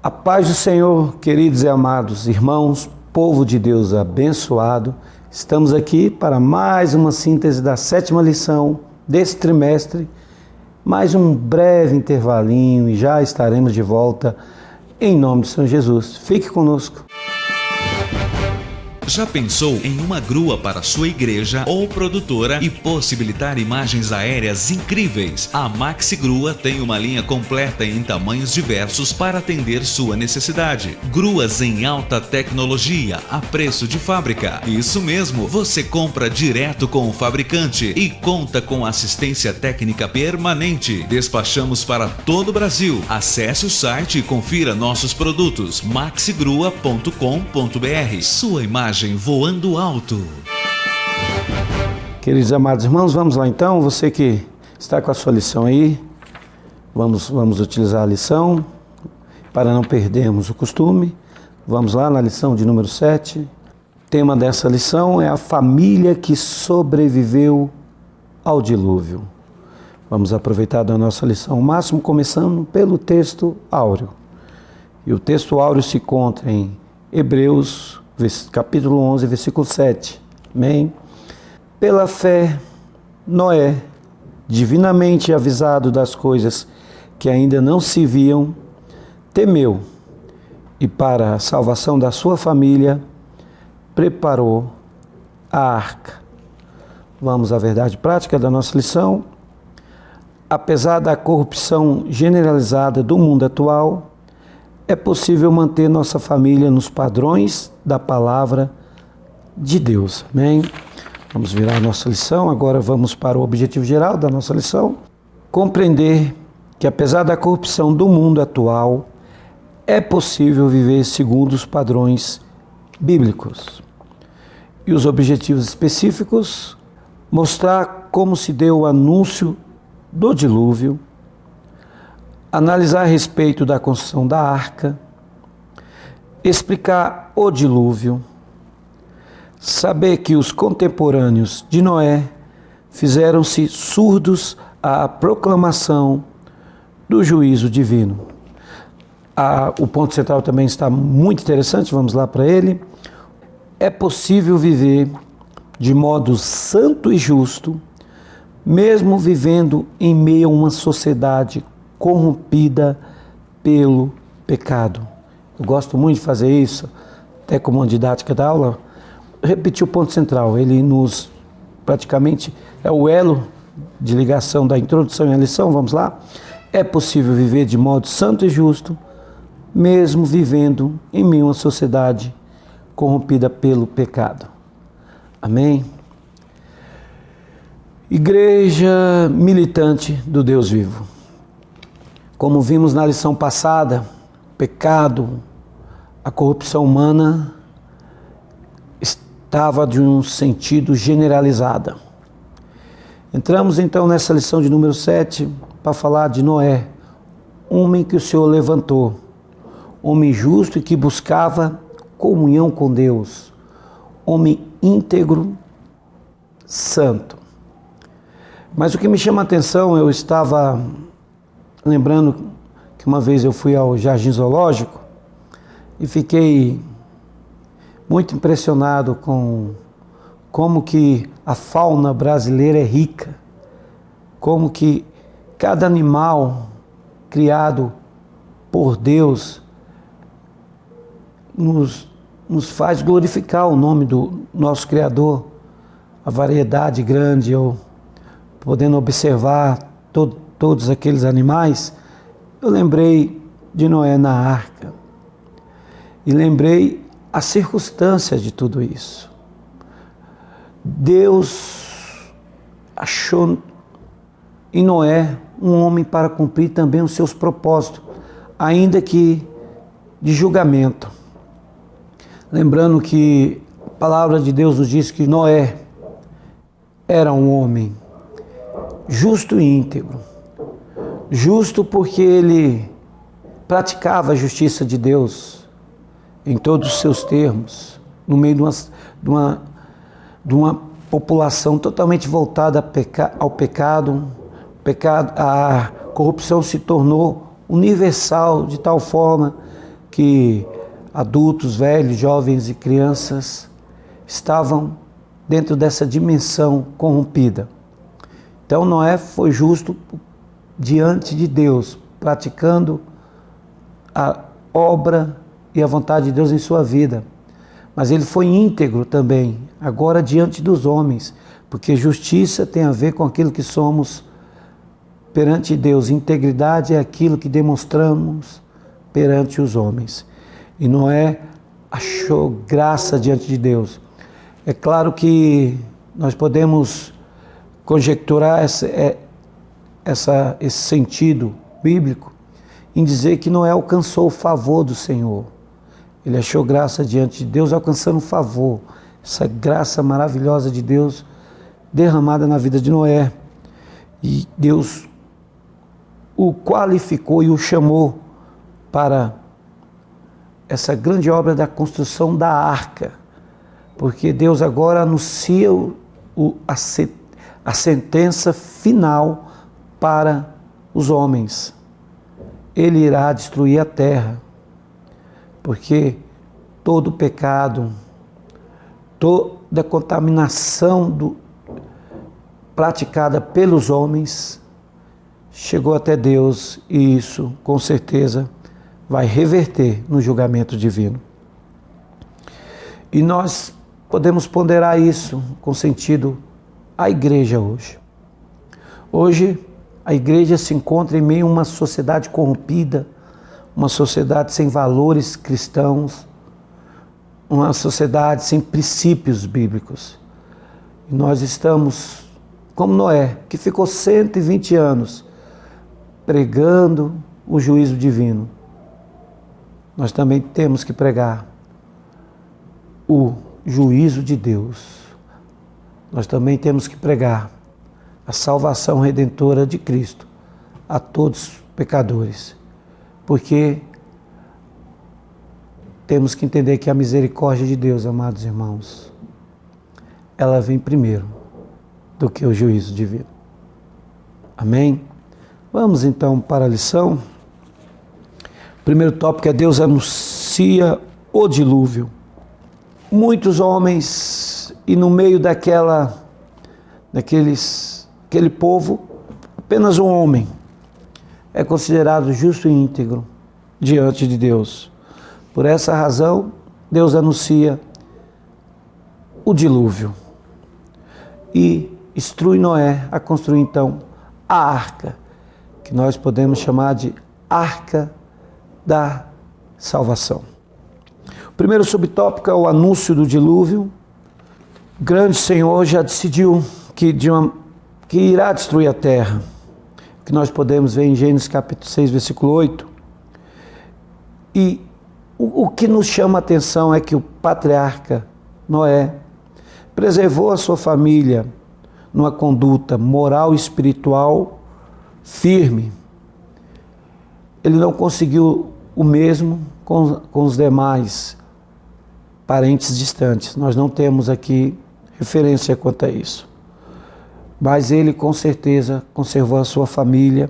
A paz do Senhor, queridos e amados irmãos, povo de Deus abençoado, estamos aqui para mais uma síntese da 7ª lição desse trimestre, mais um breve intervalinho e já estaremos de volta em nome do Senhor Jesus. Fique conosco. Já pensou em uma grua para sua igreja ou produtora e possibilitar imagens aéreas incríveis? A Maxi Grua tem uma linha completa em tamanhos diversos para atender sua necessidade. Gruas em alta tecnologia a preço de fábrica. Isso mesmo, você compra direto com o fabricante e conta com assistência técnica permanente. Despachamos para todo o Brasil. Acesse o site e confira nossos produtos maxigrua.com.br. Sua imagem voando alto. Queridos e amados irmãos, vamos lá então. Você que está com a sua lição aí, vamos utilizar a lição para não perdermos o costume. Vamos lá na lição de número 7. O tema dessa lição é a família que sobreviveu ao dilúvio. Vamos aproveitar da nossa lição ao máximo, começando pelo texto áureo. E o texto áureo se encontra em Hebreus capítulo 11, versículo 7. Amém? Pela fé, Noé, divinamente avisado das coisas que ainda não se viam, temeu e para a salvação da sua família, preparou a arca. Vamos à verdade prática da nossa lição. Apesar da corrupção generalizada do mundo atual, é possível manter nossa família nos padrões da palavra de Deus. Amém? Vamos virar a nossa lição. Agora vamos para o objetivo geral da nossa lição. Compreender que apesar da corrupção do mundo atual, é possível viver segundo os padrões bíblicos. E os objetivos específicos: mostrar como se deu o anúncio do dilúvio, analisar a respeito da construção da arca, explicar o dilúvio, saber que os contemporâneos de Noé fizeram-se surdos à proclamação do juízo divino. O ponto central também está muito interessante, vamos lá para ele. É possível viver de modo santo e justo, mesmo vivendo em meio a uma sociedade corrompida pelo pecado. Eu gosto muito de fazer isso, até como uma didática da aula, repetir o ponto central. Ele praticamente é o elo de ligação da introdução e a lição. Vamos lá? É possível viver de modo santo e justo, mesmo vivendo em meio a uma sociedade corrompida pelo pecado. Amém? Igreja militante do Deus vivo. Como vimos na lição passada, o pecado, a corrupção humana estava de um sentido generalizada. Entramos então nessa lição de número 7 para falar de Noé, homem que o Senhor levantou, homem justo e que buscava comunhão com Deus, homem íntegro, santo. Mas o que me chama a atenção, eu estava lembrando que uma vez eu fui ao Jardim Zoológico e fiquei muito impressionado com como que a fauna brasileira é rica, como que cada animal criado por Deus nos faz glorificar o nome do nosso Criador, a variedade grande, eu podendo observar todos aqueles animais. Eu lembrei de Noé na arca e lembrei as circunstâncias de tudo isso. Deus achou em Noé um homem para cumprir também os seus propósitos, ainda que de julgamento. Lembrando que a palavra de Deus nos diz que Noé era um homem justo e íntegro. Justo porque ele praticava a justiça de Deus em todos os seus termos, no meio de uma população totalmente voltada ao pecado. A corrupção se tornou universal de tal forma que adultos, velhos, jovens e crianças estavam dentro dessa dimensão corrompida. Então Noé foi justo diante de Deus, praticando a obra e a vontade de Deus em sua vida. Mas ele foi íntegro também, agora diante dos homens, porque justiça tem a ver com aquilo que somos perante Deus. Integridade é aquilo que demonstramos perante os homens. E Noé achou graça diante de Deus. É claro que nós podemos conjecturar esse sentido bíblico em dizer que Noé alcançou o favor do Senhor. Ele achou graça diante de Deus, alcançando o favor, essa graça maravilhosa de Deus derramada na vida de Noé. E Deus o qualificou e o chamou para essa grande obra da construção da arca, porque Deus agora anuncia a sentença final para os homens. Ele irá destruir a terra, porque todo pecado, toda contaminação praticada pelos homens chegou até Deus, e isso com certeza vai reverter no julgamento divino. E nós podemos ponderar isso com sentido à igreja hoje. Hoje a igreja se encontra em meio a uma sociedade corrompida, uma sociedade sem valores cristãos, uma sociedade sem princípios bíblicos. E nós estamos como Noé, que ficou 120 anos pregando o juízo divino. Nós também temos que pregar o juízo de Deus. Nós também temos que pregar a salvação redentora de Cristo a todos os pecadores. Porque temos que entender que a misericórdia de Deus, amados irmãos, ela vem primeiro do que o juízo divino. Amém? Vamos então para a lição. O primeiro tópico é: Deus anuncia o dilúvio. Muitos homens, e no meio daquele povo, apenas um homem é considerado justo e íntegro diante de Deus. Por essa razão, Deus anuncia o dilúvio e instrui Noé a construir então a arca, que nós podemos chamar de arca da salvação. O primeiro subtópico é o anúncio do dilúvio. O grande Senhor já decidiu que irá destruir a terra, que nós podemos ver em Gênesis capítulo 6, versículo 8. E o que nos chama a atenção é que o patriarca Noé preservou a sua família numa conduta moral e espiritual firme. Ele não conseguiu o mesmo com os demais parentes distantes. Nós não temos aqui referência quanto a isso. Mas ele com certeza conservou a sua família,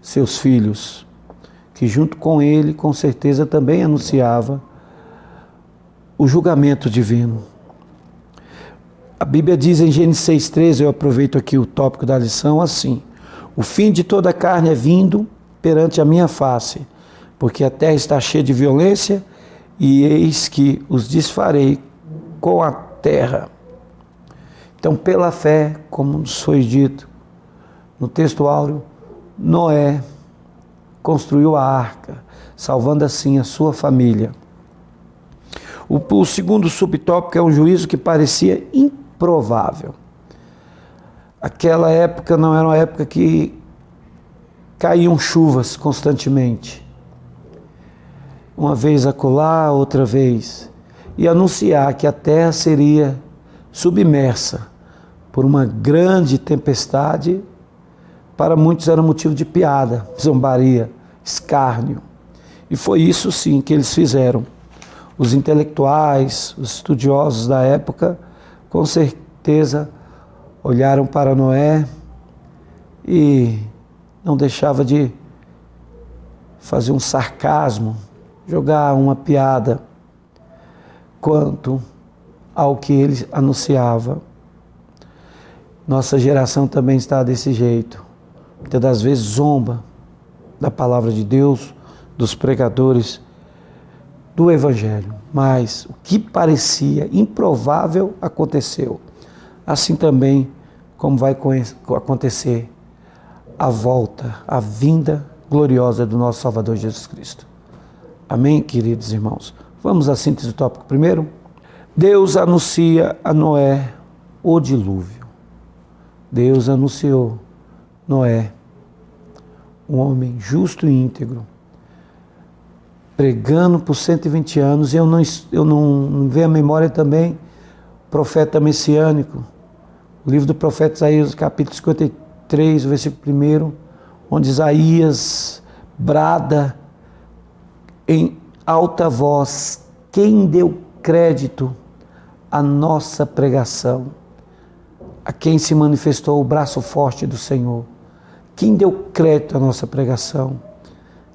seus filhos, que junto com ele com certeza também anunciava o julgamento divino. A Bíblia diz em Gênesis 6,13, eu aproveito aqui o tópico da lição assim: o fim de toda a carne é vindo perante a minha face, porque a terra está cheia de violência, e eis que os desfarei com a terra. Então, pela fé, como nos foi dito no texto áureo, Noé construiu a arca, salvando assim a sua família. O segundo subtópico é um juízo que parecia improvável. Aquela época não era uma época que caíam chuvas constantemente. Uma vez acolá, outra vez. E anunciar que a terra seria submersa por uma grande tempestade, para muitos era motivo de piada, zombaria, escárnio. E foi isso sim que eles fizeram. Os intelectuais, os estudiosos da época, com certeza olharam para Noé e não deixava de fazer um sarcasmo jogar uma piada quanto ao que ele anunciava. Nossa geração também está desse jeito. Muitas das vezes zomba da palavra de Deus, dos pregadores do Evangelho. Mas o que parecia improvável aconteceu. Assim também como vai acontecer a volta, a vinda gloriosa do nosso Salvador Jesus Cristo. Amém, queridos irmãos? Vamos à síntese do tópico primeiro. Deus anuncia a Noé o dilúvio. Deus anunciou Noé, um homem justo e íntegro, pregando por 120 anos. E eu não vejo a memória também, profeta messiânico, o livro do profeta Isaías, capítulo 53, versículo 1, onde Isaías brada em alta voz: quem deu crédito à nossa pregação? A quem se manifestou o braço forte do Senhor? Quem deu crédito à nossa pregação?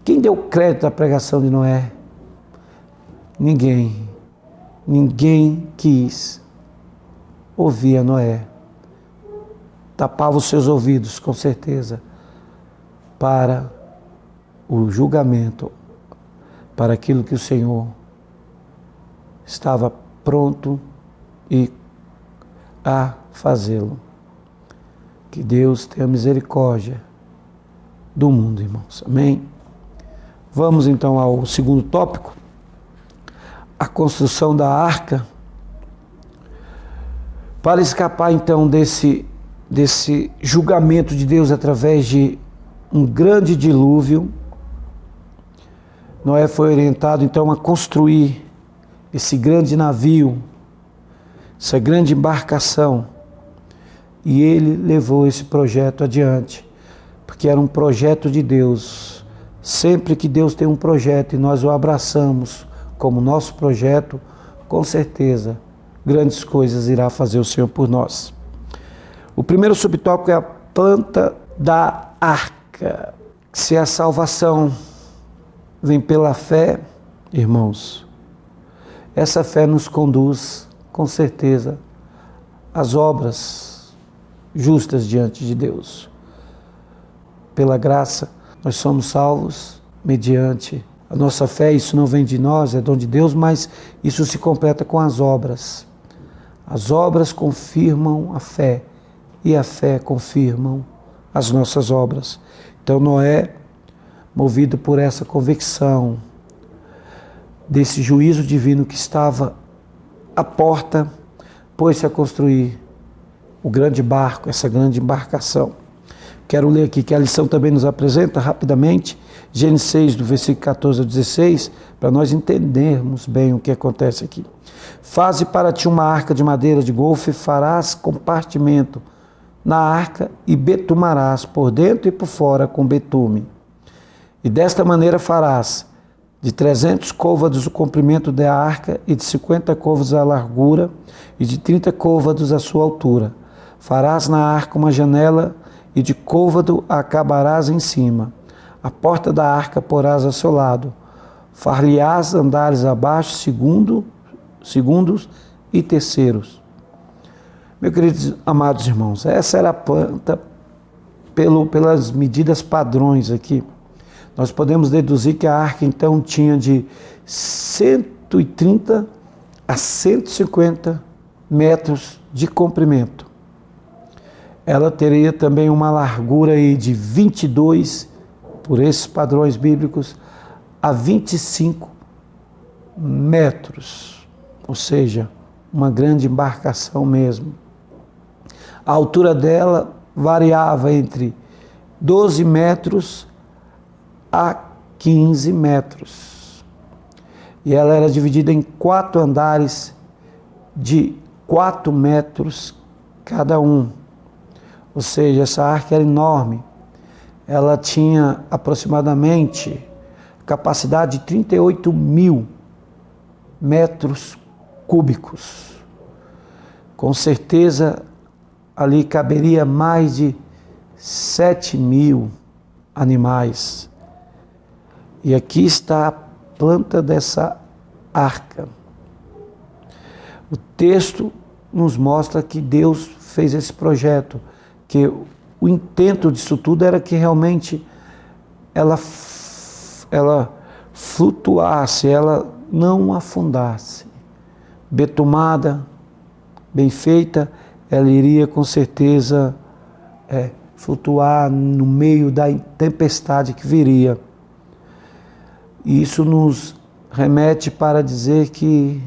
Quem deu crédito à pregação de Noé? Ninguém. Ninguém quis ouvir a Noé. Tapava os seus ouvidos, com certeza, para o julgamento, para aquilo que o Senhor estava pronto e a fazê-lo. Que Deus tenha misericórdia do mundo, irmãos. Amém? Vamos então ao segundo tópico, a construção da arca. Para escapar então desse julgamento de Deus através de um grande dilúvio, Noé foi orientado então a construir esse grande navio, essa grande embarcação, e ele levou esse projeto adiante, porque era um projeto de Deus. Sempre que Deus tem um projeto e nós o abraçamos como nosso projeto, com certeza grandes coisas irá fazer o Senhor por nós. O primeiro subtópico é a planta da arca. Se a salvação vem pela fé, irmãos, essa fé nos conduz, com certeza, às obras justas diante de Deus. Pela graça, nós somos salvos mediante a nossa fé. Isso não vem de nós, é dom de Deus, mas isso se completa com as obras. As obras confirmam a fé e a fé confirmam as nossas obras. Então Noé, movido por essa convicção desse juízo divino que estava à porta, pôs-se a construir o grande barco, essa grande embarcação. Quero ler aqui que a lição também nos apresenta rapidamente, Gênesis 6, do versículo 14 ao 16, para nós entendermos bem o que acontece aqui. Faze para ti uma arca de madeira de golfe, farás compartimento na arca e betumarás por dentro e por fora com betume. E desta maneira farás de 300 côvados o comprimento da arca e de 50 côvados a largura e de 30 côvados a sua altura. Farás na arca uma janela e de côvado a acabarás em cima. A porta da arca porás a seu lado. Far-lhe-ás andares abaixo, segundos e terceiros. Meus queridos amados irmãos, essa era a planta pelas medidas padrões aqui. Nós podemos deduzir que a arca então tinha de 130 a 150 metros de comprimento. Ela teria também uma largura aí de 22, por esses padrões bíblicos, a 25 metros. Ou seja, uma grande embarcação mesmo. A altura dela variava entre 12 metros a 15 metros. E ela era dividida em 4 andares de 4 metros cada um. Ou seja, essa arca era enorme. Ela tinha aproximadamente capacidade de 38 mil metros cúbicos. Com certeza, ali caberia mais de 7 mil animais. E aqui está planta dessa arca. O texto nos mostra que Deus fez esse projeto, que o intento disso tudo era que realmente ela flutuasse, ela não afundasse. Betumada, bem feita, ela iria com certeza flutuar no meio da tempestade que viria. E isso nos remete para dizer que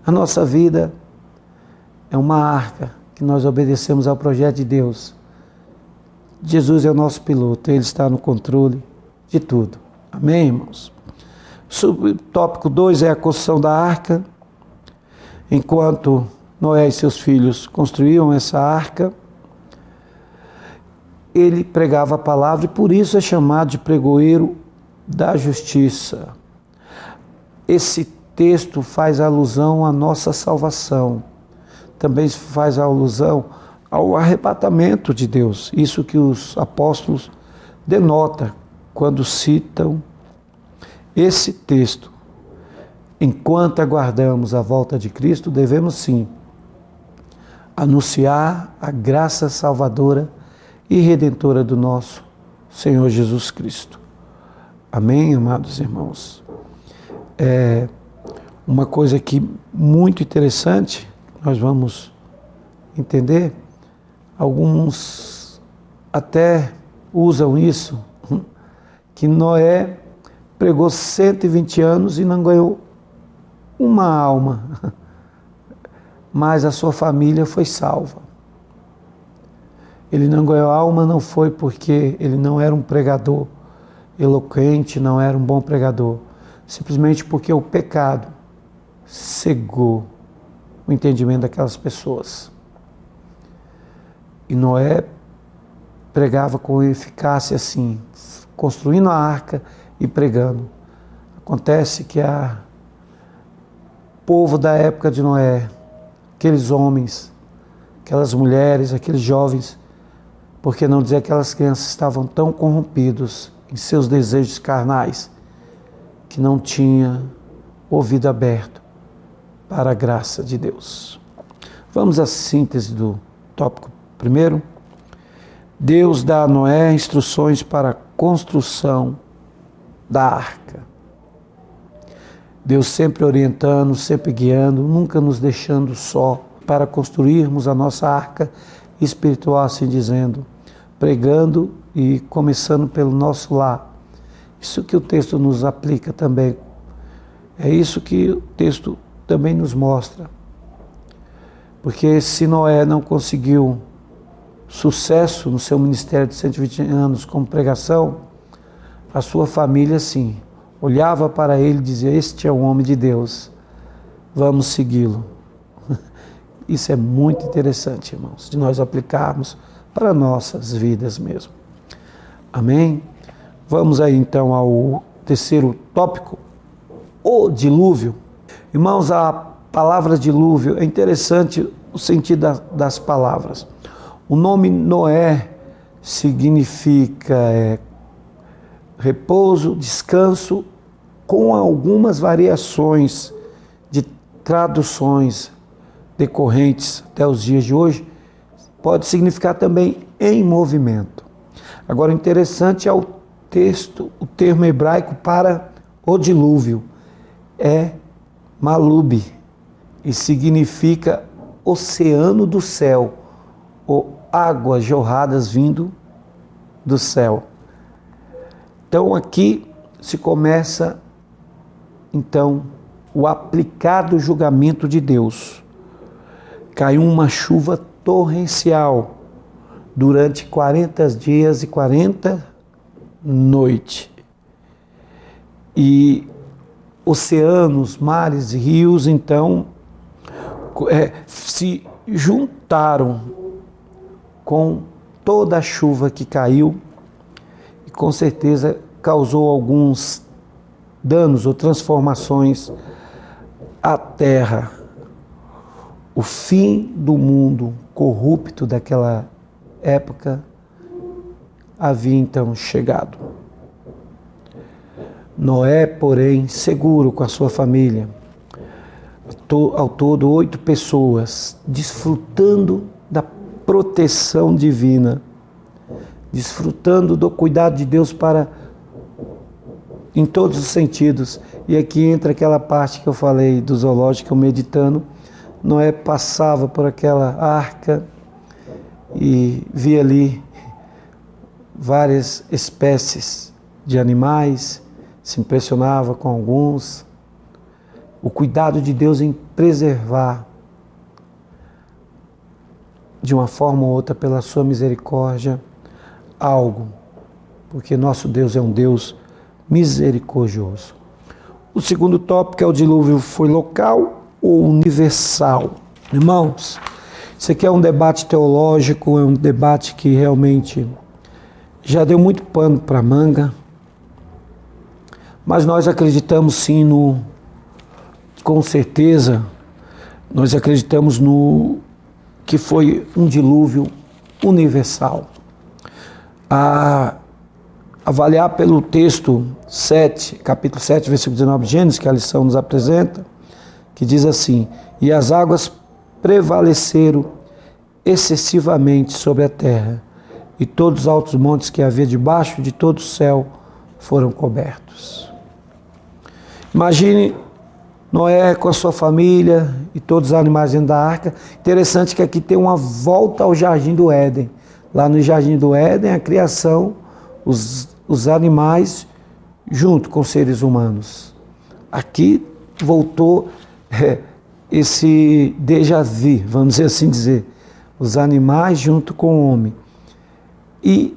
a nossa vida é uma arca, que nós obedecemos ao projeto de Deus. Jesus é o nosso piloto, Ele está no controle de tudo. Amém, irmãos? Subtópico 2 é a construção da arca. Enquanto Noé e seus filhos construíam essa arca, ele pregava a palavra e por isso é chamado de pregoeiro da justiça. Esse texto faz alusão à nossa salvação. Também faz alusão ao arrebatamento de Deus. Isso que os apóstolos denotam quando citam esse texto. Enquanto aguardamos a volta de Cristo, devemos sim anunciar a graça salvadora e redentora do nosso Senhor Jesus Cristo. Amém, amados irmãos? Uma coisa aqui muito interessante, nós vamos entender, alguns até usam isso, que Noé pregou 120 anos e não ganhou uma alma, mas a sua família foi salva. Ele não ganhou alma, não foi porque ele não era um pregador eloquente, não era um bom pregador, simplesmente porque o pecado cegou o entendimento daquelas pessoas. E Noé pregava com eficácia assim, construindo a arca e pregando. Acontece que o povo da época de Noé, aqueles homens, aquelas mulheres, aqueles jovens, por que não dizer aquelas crianças, estavam tão corrompidos em seus desejos carnais que não tinha ouvido aberto para a graça de Deus. Vamos à síntese do tópico primeiro. Deus dá a Noé instruções para a construção da arca. Deus sempre orientando, sempre guiando, nunca nos deixando só para construirmos a nossa arca espiritual, assim dizendo, pregando e começando pelo nosso lar. Isso que o texto nos aplica também. É isso que o texto também nos mostra. Porque se Noé não conseguiu sucesso no seu ministério de 120 anos como pregação, a sua família sim, olhava para ele e dizia, este é um homem de Deus, vamos segui-lo. Isso é muito interessante, irmãos, de nós aplicarmos para nossas vidas mesmo. Amém? Vamos aí então ao terceiro tópico, o dilúvio. Irmãos, a palavra dilúvio é interessante o sentido das palavras. O nome Noé significa repouso, descanso, com algumas variações de traduções decorrentes até os dias de hoje, pode significar também em movimento. Agora, interessante é o texto, o termo hebraico para o dilúvio é malub, e significa oceano do céu, ou águas jorradas vindo do céu. Então aqui se começa então o aplicado julgamento de Deus. Caiu uma chuva torrencial durante 40 dias e 40 noites. E oceanos, mares e rios, então, se juntaram com toda a chuva que caiu e com certeza causou alguns danos ou transformações à terra. O fim do mundo corrupto daquela época havia então chegado. Noé, porém, seguro com a sua família, ao todo 8 pessoas, desfrutando da proteção divina, desfrutando do cuidado de Deus em todos os sentidos. E aqui entra aquela parte que eu falei do zoológico, eu meditando. Noé passava por aquela arca e via ali várias espécies de animais, se impressionava com alguns. O cuidado de Deus em preservar, de uma forma ou outra, pela sua misericórdia, algo, porque nosso Deus é um Deus misericordioso. O segundo tópico é: o dilúvio foi local ou universal? Irmãos, isso aqui é um debate teológico, é um debate que realmente já deu muito pano para manga, mas nós acreditamos sim com certeza, nós acreditamos que foi um dilúvio universal. A avaliar pelo texto 7, capítulo 7, versículo 19 de Gênesis, que a lição nos apresenta, que diz assim: e as águas prevaleceram excessivamente sobre a terra, e todos os altos montes que havia debaixo de todo o céu foram cobertos. Imagine Noé com a sua família e todos os animais dentro da arca. Interessante que aqui tem uma volta ao Jardim do Éden. Lá no Jardim do Éden, a criação, os animais junto com os seres humanos. Aqui voltou esse déjà vu, vamos assim dizer, os animais junto com o homem. E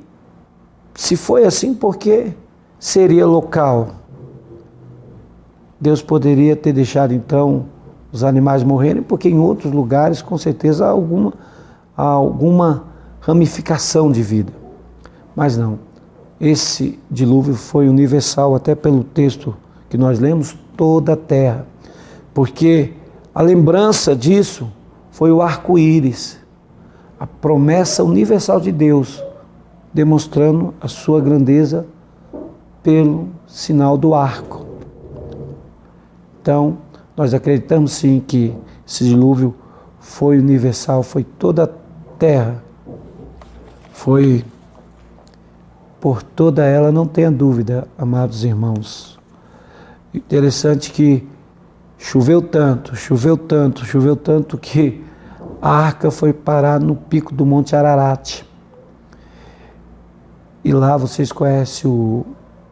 se foi assim, por que seria local? Deus poderia ter deixado então os animais morrerem, porque em outros lugares com certeza há alguma ramificação de vida. Mas não, esse dilúvio foi universal, até pelo texto que nós lemos, toda a terra. Porque a lembrança disso foi o arco-íris, a promessa universal de Deus, demonstrando a sua grandeza pelo sinal do arco. Então, nós acreditamos sim que esse dilúvio foi universal, foi toda a terra, foi por toda ela, não tenha dúvida, amados irmãos. Interessante que choveu tanto que a arca foi parar no pico do Monte Ararat. E lá vocês conhecem o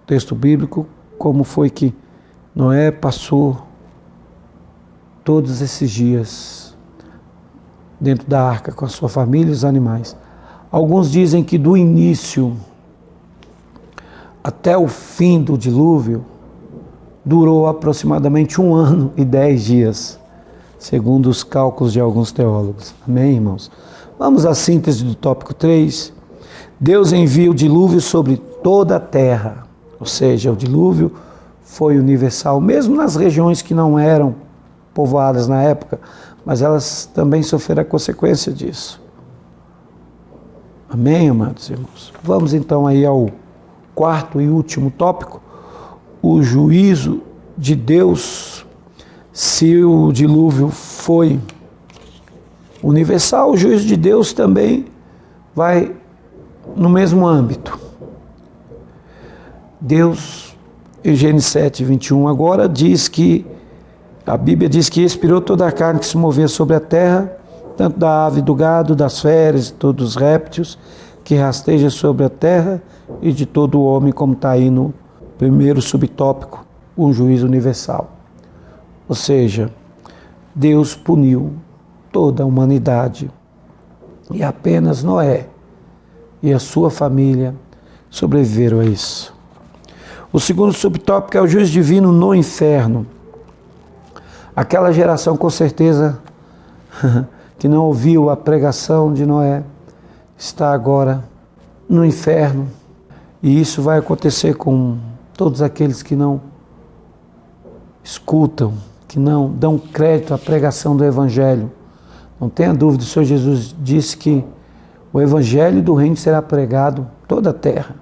texto bíblico, como foi que Noé passou todos esses dias dentro da arca com a sua família e os animais. Alguns dizem que do início até o fim do dilúvio durou aproximadamente 1 ano e 10 dias, segundo os cálculos de alguns teólogos. Amém, irmãos? Vamos à síntese do tópico 3. Deus envia o dilúvio sobre toda a terra, ou seja, o dilúvio foi universal, mesmo nas regiões que não eram povoadas na época, mas elas também sofreram a consequência disso. Amém, amados irmãos? Vamos então aí ao quarto e último tópico, o juízo de Deus. Se o dilúvio foi universal, o juízo de Deus também vai no mesmo âmbito. Deus, em Gênesis 7, 21, agora diz que, a Bíblia diz que expirou toda a carne que se movia sobre a terra, tanto da ave, do gado, das feras, de todos os répteis que rastejam sobre a terra e de todo o homem, como está aí no primeiro subtópico, um juízo universal. Ou seja, Deus puniu toda a humanidade e apenas Noé e a sua família sobreviveram a isso. O segundo subtópico é o juízo divino no inferno. Aquela geração, com certeza, que não ouviu a pregação de Noé, está agora no inferno. E isso vai acontecer com todos aqueles que não escutam, que não dão crédito à pregação do Evangelho. Não tenha dúvida, o Senhor Jesus disse que o Evangelho do Reino será pregado em toda a terra.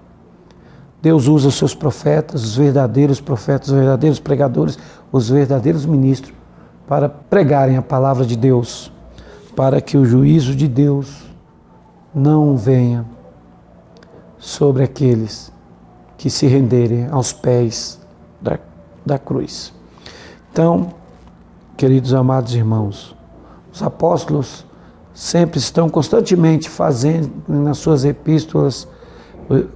Deus usa os seus profetas, os verdadeiros profetas, os verdadeiros pregadores, os verdadeiros ministros, para pregarem a palavra de Deus, para que o juízo de Deus não venha sobre aqueles que se renderem aos pés da cruz. Então, queridos amados irmãos, os apóstolos sempre estão constantemente fazendo, nas suas epístolas,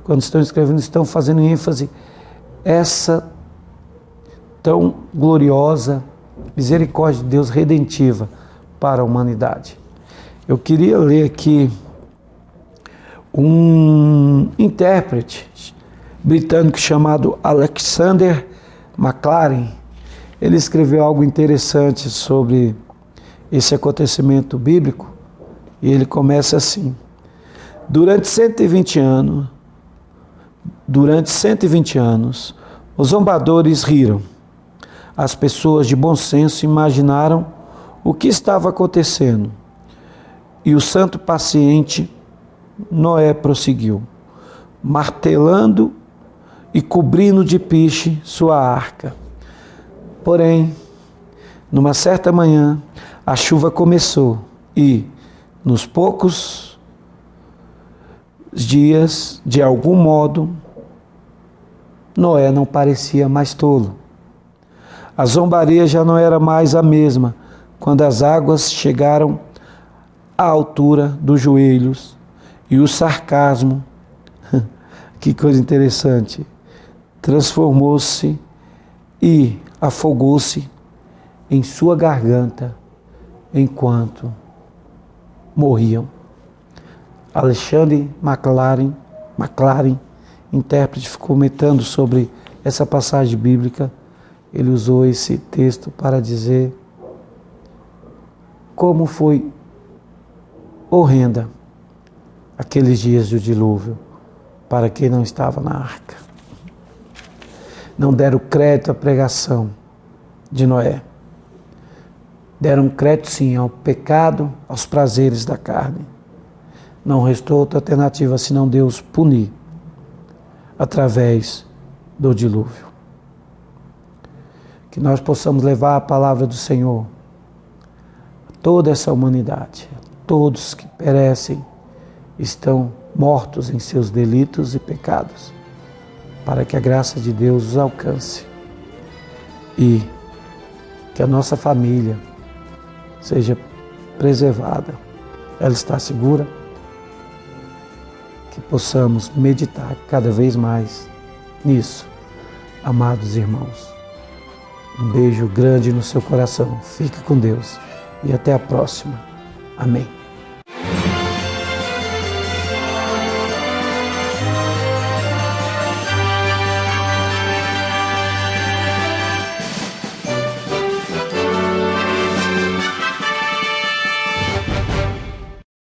quando estão escrevendo, estão fazendo ênfase essa tão gloriosa misericórdia de Deus redentiva para a humanidade. Eu queria ler aqui um intérprete britânico chamado Alexander Maclaren. Ele escreveu algo interessante sobre esse acontecimento bíblico e ele começa assim: Durante 120 anos, os zombadores riram. As pessoas de bom senso imaginaram o que estava acontecendo. E o santo paciente Noé prosseguiu, martelando e cobrindo de piche sua arca. Porém, numa certa manhã, a chuva começou e, nos poucos dias, de algum modo, Noé não parecia mais tolo. A zombaria já não era mais a mesma quando as águas chegaram à altura dos joelhos e o sarcasmo, que coisa interessante, transformou-se e afogou-se em sua garganta enquanto morriam. Alexander Maclaren, intérprete, comentando sobre essa passagem bíblica, ele usou esse texto para dizer como foi horrenda aqueles dias do dilúvio para quem não estava na arca. Não deram crédito à pregação de Noé. Deram crédito sim ao pecado, aos prazeres da carne. Não restou outra alternativa senão Deus punir através do dilúvio. Que nós possamos levar a palavra do Senhor a toda essa humanidade. Todos que perecem estão mortos em seus delitos e pecados, para que a graça de Deus os alcance e que a nossa família seja preservada, ela está segura, que possamos meditar cada vez mais nisso, amados irmãos. Um beijo grande no seu coração, fique com Deus e até a próxima. Amém.